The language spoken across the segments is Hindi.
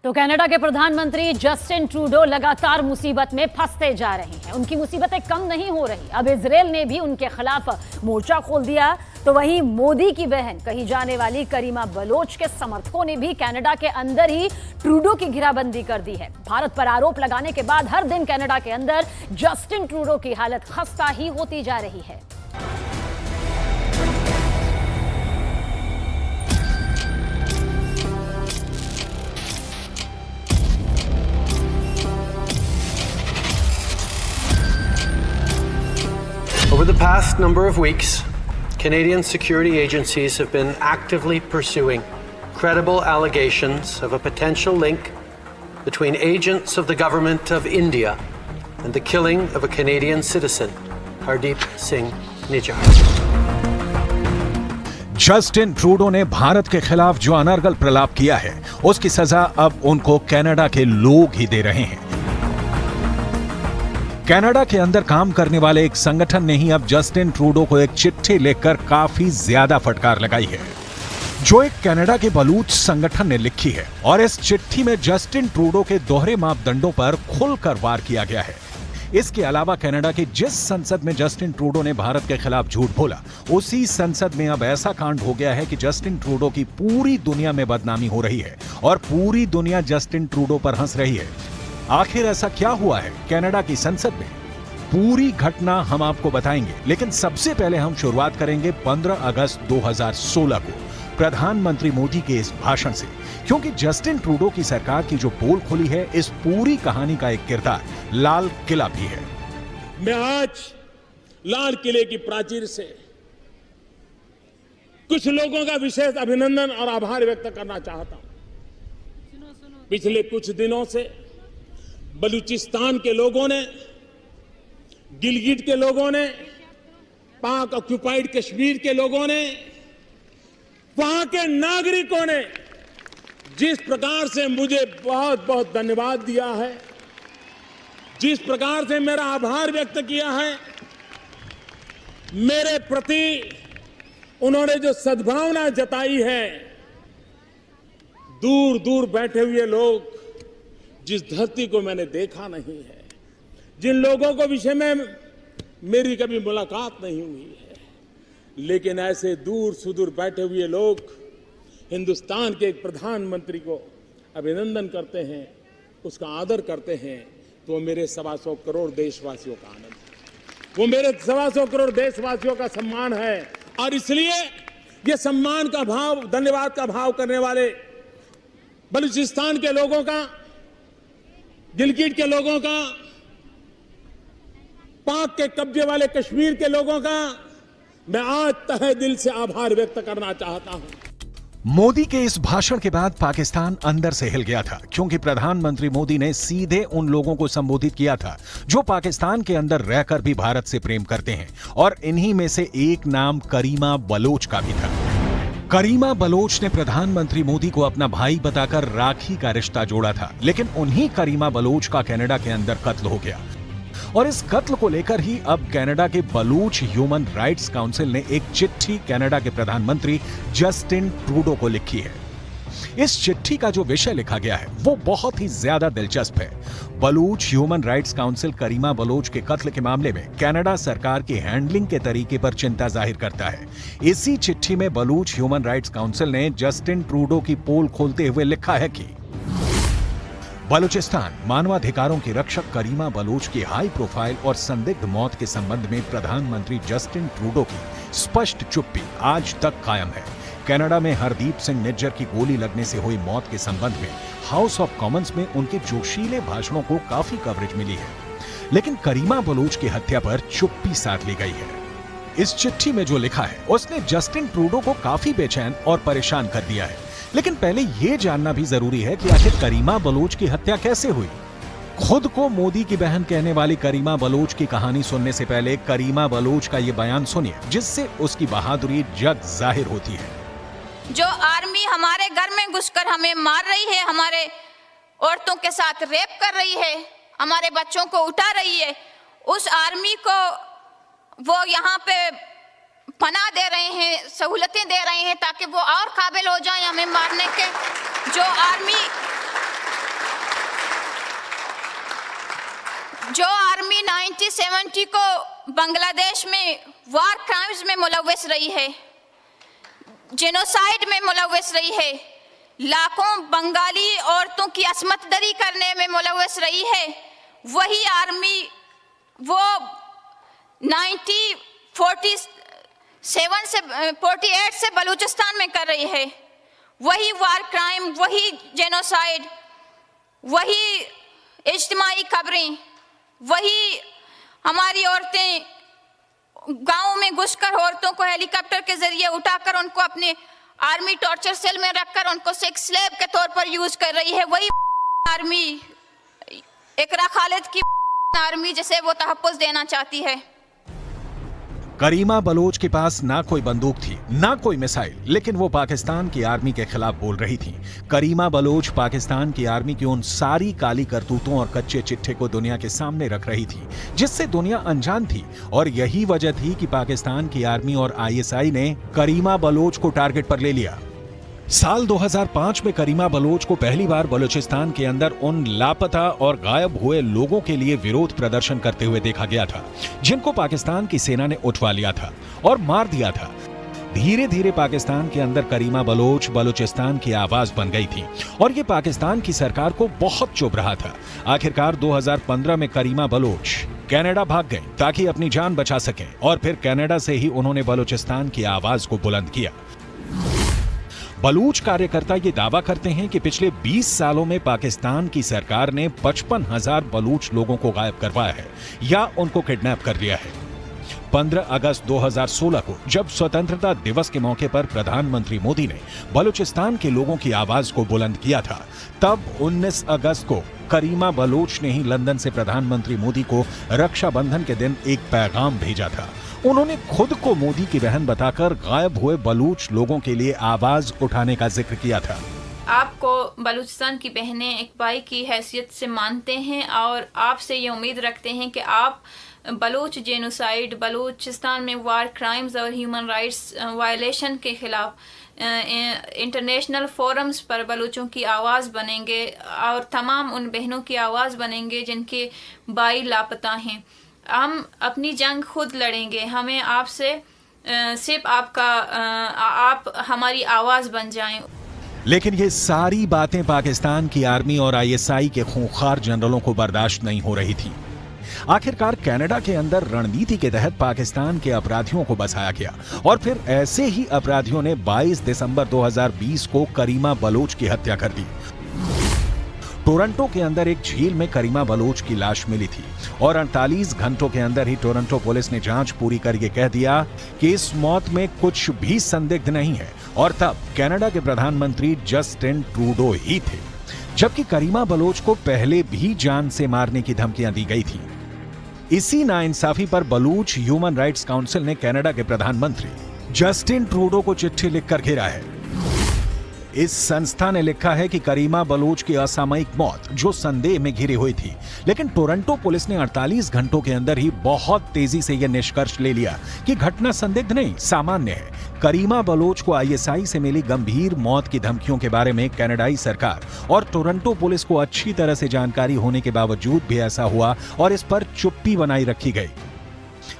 तो कनाडा के प्रधानमंत्री जस्टिन ट्रूडो लगातार मुसीबत में फंसते जा रहे हैं। उनकी मुसीबतें कम नहीं हो रही। अब इजरायल ने भी उनके खिलाफ मोर्चा खोल दिया। तो वहीं मोदी की बहन कही जाने वाली करीमा बलोच के समर्थकों ने भी कनाडा के अंदर ही ट्रूडो की घेराबंदी कर दी है। भारत पर आरोप लगाने के बाद हर दिन कनाडा के अंदर जस्टिन ट्रूडो की हालत खस्ता ही होती जा रही है। Over the past number of weeks, Canadian security agencies have been actively pursuing credible allegations of a potential link between agents of the government of India and the killing of a Canadian citizen, Hardeep Singh Nijjar. Justin Trudeau ने भारत के खिलाफ जो अनर्गल प्रलाप किया है, उसकी सजा अब उनको कनाडा के लोग ही दे रहे हैं। कनाडा के अंदर काम करने वाले एक संगठन ने ही अब जस्टिन ट्रूडो को एक चिट्ठी लिखकर काफी ज्यादा फटकार लगाई है, जो एक कनाडा के बलूच संगठन ने लिखी है। और इस चिट्ठी में जस्टिन ट्रूडो के दोहरे मापदंडों पर खुलकर वार किया गया है। इसके अलावा कनाडा की जिस संसद में जस्टिन ट्रूडो ने भारत के खिलाफ झूठ बोला, उसी संसद में अब ऐसा कांड हो गया है कि जस्टिन ट्रूडो की पूरी दुनिया में बदनामी हो रही है और पूरी दुनिया जस्टिन ट्रूडो पर हंस रही है। आखिर ऐसा क्या हुआ है कनाडा की संसद में? पूरी घटना हम आपको बताएंगे, लेकिन सबसे पहले हम शुरुआत करेंगे 15 अगस्त 2016 को प्रधानमंत्री मोदी के इस भाषण से, क्योंकि जस्टिन ट्रूडो की सरकार की जो पोल खुली है, इस पूरी कहानी का एक किरदार लाल किला भी है। मैं आज लाल किले की प्राचीर से कुछ लोगों का विशेष अभिनंदन और आभार व्यक्त करना चाहता हूं। पिछले कुछ दिनों से बलूचिस्तान के लोगों ने, गिलगिट के लोगों ने, पाक ऑक्युपाइड कश्मीर के लोगों ने, वहां के नागरिकों ने जिस प्रकार से मुझे बहुत बहुत धन्यवाद दिया है, जिस प्रकार से मेरा आभार व्यक्त किया है, मेरे प्रति उन्होंने जो सद्भावना जताई है, दूर दूर बैठे हुए लोग, जिस धरती को मैंने देखा नहीं है, जिन लोगों को विषय में मेरी कभी मुलाकात नहीं हुई है, लेकिन ऐसे दूर सुदूर बैठे हुए लोग हिंदुस्तान के एक प्रधानमंत्री को अभिनंदन करते हैं, उसका आदर करते हैं, तो वो मेरे 125 करोड़ देशवासियों का आनंद है, वो मेरे 125 करोड़ देशवासियों का सम्मान है। और इसलिए ये सम्मान का भाव, धन्यवाद का भाव करने वाले बलूचिस्तान के लोगों का, गिलगिट के लोगों का, पाक के कब्जे वाले कश्मीर के लोगों का मैं आज तहे दिल से आभार व्यक्त करना चाहता हूं। मोदी के इस भाषण के बाद पाकिस्तान अंदर से हिल गया था, क्योंकि प्रधानमंत्री मोदी ने सीधे उन लोगों को संबोधित किया था जो पाकिस्तान के अंदर रहकर भी भारत से प्रेम करते हैं, और इन्हीं में से एक नाम करीमा बलोच का भी था। करीमा बलोच ने प्रधानमंत्री मोदी को अपना भाई बताकर राखी का रिश्ता जोड़ा था, लेकिन उन्हीं करीमा बलोच का कनाडा के अंदर कत्ल हो गया। और इस कत्ल को लेकर ही अब कनाडा के बलूच ह्यूमन राइट्स काउंसिल ने एक चिट्ठी कनाडा के प्रधानमंत्री जस्टिन ट्रूडो को लिखी है। इस चिट्ठी का जो विषय लिखा गया है वो बहुत ही ज्यादा दिलचस्प है। बलूच ह्यूमन राइट्स काउंसिल करीमा बलोच के कत्ल के मामले में कनाडा सरकार की हैंडलिंग के तरीके पर चिंता जाहिर करता है। इसी चिट्ठी में बलूच ह्यूमन राइट्स काउंसिल ने जस्टिन ट्रूडो की पोल खोलते हुए लिखा है कि बलूचिस्तान मानवाधिकारों की रक्षक करीमा बलोच की हाई प्रोफाइल और संदिग्ध मौत के संबंध में प्रधानमंत्री जस्टिन ट्रूडो की स्पष्ट चुप्पी आज तक कायम है। कनाडा में हरदीप सिंह निज्जर की गोली लगने से हुई मौत के संबंध में हाउस ऑफ कॉमन्स में उनके जोशीले भाषणों को काफी कवरेज मिली है, लेकिन करीमा बलोच की हत्या पर चुप्पी साध ली गई है। इस चिट्ठी में जो लिखा है उसने जस्टिन ट्रूडो को काफी बेचैन और परेशान कर दिया है। लेकिन पहले यह जानना भी जरूरी है कि आखिर करीमा बलोच की हत्या कैसे हुई। खुद को मोदी की बहन कहने वाली करीमा बलोच की कहानी सुनने से पहले करीमा बलोच का ये बयान सुनिए, जिससे उसकी बहादुरी जग जाहिर होती है। जो आर्मी हमारे घर में घुसकर हमें मार रही है, हमारे औरतों के साथ रेप कर रही है, हमारे बच्चों को उठा रही है, उस आर्मी को वो यहाँ पे पनाह दे रहे हैं, सहूलतें दे रहे हैं ताकि वो और काबिल हो जाए हमें मारने के। जो आर्मी 1970 को बांग्लादेश में वार क्राइम्स में मुलव्वस रही है, जेनोसाइड में मुलव्वस रही है, लाखों बंगाली औरतों की असमत दरी करने में मुलव्वस रही है। वही आर्मी वो 1948 से बलूचिस्तान में कर रही है। वही वार क्राइम, वही जेनोसाइड, वही इज्तिमाई कब्रें, वही हमारी औरतें गांव में घुसकर औरतों को हेलीकॉप्टर के जरिए उठाकर उनको अपने आर्मी टॉर्चर सेल में रखकर उनको सेक्स स्लेव के तौर पर यूज कर रही है। वही आर्मी इकरा खालिद की आर्मी जिसे वो तहफ्फुज़ देना चाहती है। करीमा बलोच के पास ना कोई बंदूक थी, ना कोई मिसाइल, लेकिन वो पाकिस्तान की आर्मी के खिलाफ बोल रही थी। करीमा बलोच पाकिस्तान की आर्मी की उन सारी काली करतूतों और कच्चे चिट्ठे को दुनिया के सामने रख रही थी जिससे दुनिया अनजान थी, और यही वजह थी कि पाकिस्तान की आर्मी और आईएसआई ने करीमा बलोच को टारगेट पर ले लिया। साल 2005 में करीमा बलोच को पहली बार बलूचिस्तान के अंदर उन लापता और गायब हुए लोगों के लिए विरोध प्रदर्शन करते हुए देखा गया था जिनको पाकिस्तान की सेना ने उठवा लिया था और मार दिया था। धीरे धीरे पाकिस्तान के अंदर करीमा बलोच बलूचिस्तान की आवाज बन गई थी और ये पाकिस्तान की सरकार को बहुत चुभ रहा था। आखिरकार 2015 में करीमा बलोच कनाडा भाग गए ताकि अपनी जान बचा सकें, और फिर कनाडा से ही उन्होंने बलूचिस्तान की आवाज को बुलंद किया। बलूच कार्यकर्ता ये दावा करते हैं कि पिछले 20 सालों में पाकिस्तान की सरकार ने 55,000 बलूच लोगों को गायब करवाया है या उनको किडनैप कर लिया है। 15 अगस्त 2016 को जब स्वतंत्रता दिवस के मौके पर प्रधानमंत्री मोदी ने बलूचिस्तान के लोगों की आवाज को बुलंद किया था, तब 19 अगस्त को करीमा बलोच ने ही लंदन से प्रधानमंत्री मोदी को रक्षाबंधन के दिन एक पैगाम भेजा था। उन्होंने खुद को मोदी की बहन बताकर गायब हुए बलूच लोगों के लिए आवाज उठाने का जिक्र किया था। आपको बलूचिस्तान की बहनें एक भाई की हैसियत से मानते हैं और आपसे ये उम्मीद रखते हैं कि आप बलूच जेनोसाइड, बलूचिस्तान में वार क्राइम्स और ह्यूमन राइट्स वायलेशन के खिलाफ इंटरनेशनल फोरम्स पर बलूचों की आवाज़ बनेंगे और तमाम उन बहनों की आवाज़ बनेंगे जिनके भाई लापता हैं। हम अपनी जंग खुद लड़ेंगे, हमें आपसे सिर्फ आप हमारी आवाज़ बन जाएं। लेकिन ये सारी बातें पाकिस्तान की आर्मी और आईएसआई के खूंखार जनरलों को बर्दाश्त नहीं हो रही थी। आखिरकार कनाडा के अंदर रणनीति के तहत पाकिस्तान के अपराधियों को बसाया गया और फिर ऐसे ही अपराधियों ने 22 दिसंबर 2020 को करीमा बलोच की हत्या कर दी। टोरंटो के अंदर एक झील में करीमा बलोच की लाश मिली थी और 48 घंटों के अंदर ही टोरंटो पुलिस ने जांच पूरी करके कह दिया कि इस मौत में कुछ भी संदिग्ध नहीं है, और तब कनाडा के प्रधानमंत्री जस्टिन ट्रूडो ही थे, जबकि करीमा बलोच को पहले भी जान से मारने की धमकियां दी गई थी। इसी नाइंसाफी पर बलूच ह्यूमन राइट्स काउंसिल ने कनाडा के प्रधानमंत्री जस्टिन ट्रूडो को चिट्ठी लिखकर घेरा है। इस संस्था ने लिखा है कि करीमा बलोच की असामयिक मौत जो संदेह में घिरी हुई थी, लेकिन टोरंटो पुलिस ने 48 घंटों के अंदर ही बहुत तेजी से यह निष्कर्ष ले लिया कि घटना संदिग्ध नहीं, सामान्य है। करीमा बलोच को आईएसआई से मिली गंभीर मौत की धमकियों के बारे में कनाडाई सरकार और टोरंटो पुलिस को अच्छी तरह से जानकारी होने के बावजूद भी ऐसा हुआ और इस पर चुप्पी बनाई रखी गई।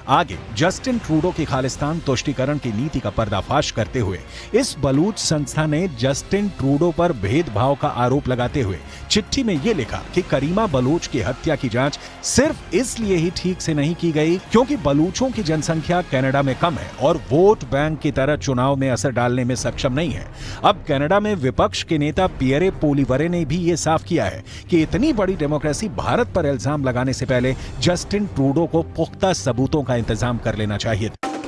आगे जस्टिन ट्रूडो की खालिस्तान तुष्टीकरण की नीति का पर्दाफाश करते हुए इस बलूच संस्था ने जस्टिन ट्रूडो पर भेदभाव का आरोप लगाते हुए चिट्ठी में यह लिखा कि करीमा बलूच की हत्या की जांच सिर्फ इसलिए ही ठीक से नहीं की गई क्योंकि बलूचों की जनसंख्या कनाडा में कम है और वोट बैंक की तरह चुनाव में असर डालने में सक्षम नहीं है। अब कनाडा में विपक्ष के नेता पियरे पोलिवरे ने भी यह साफ किया है कि इतनी बड़ी डेमोक्रेसी भारत पर इल्जाम लगाने से पहले जस्टिन ट्रूडो को पुख्ता सबूतों का इंतजाम कर लेना चाहिए।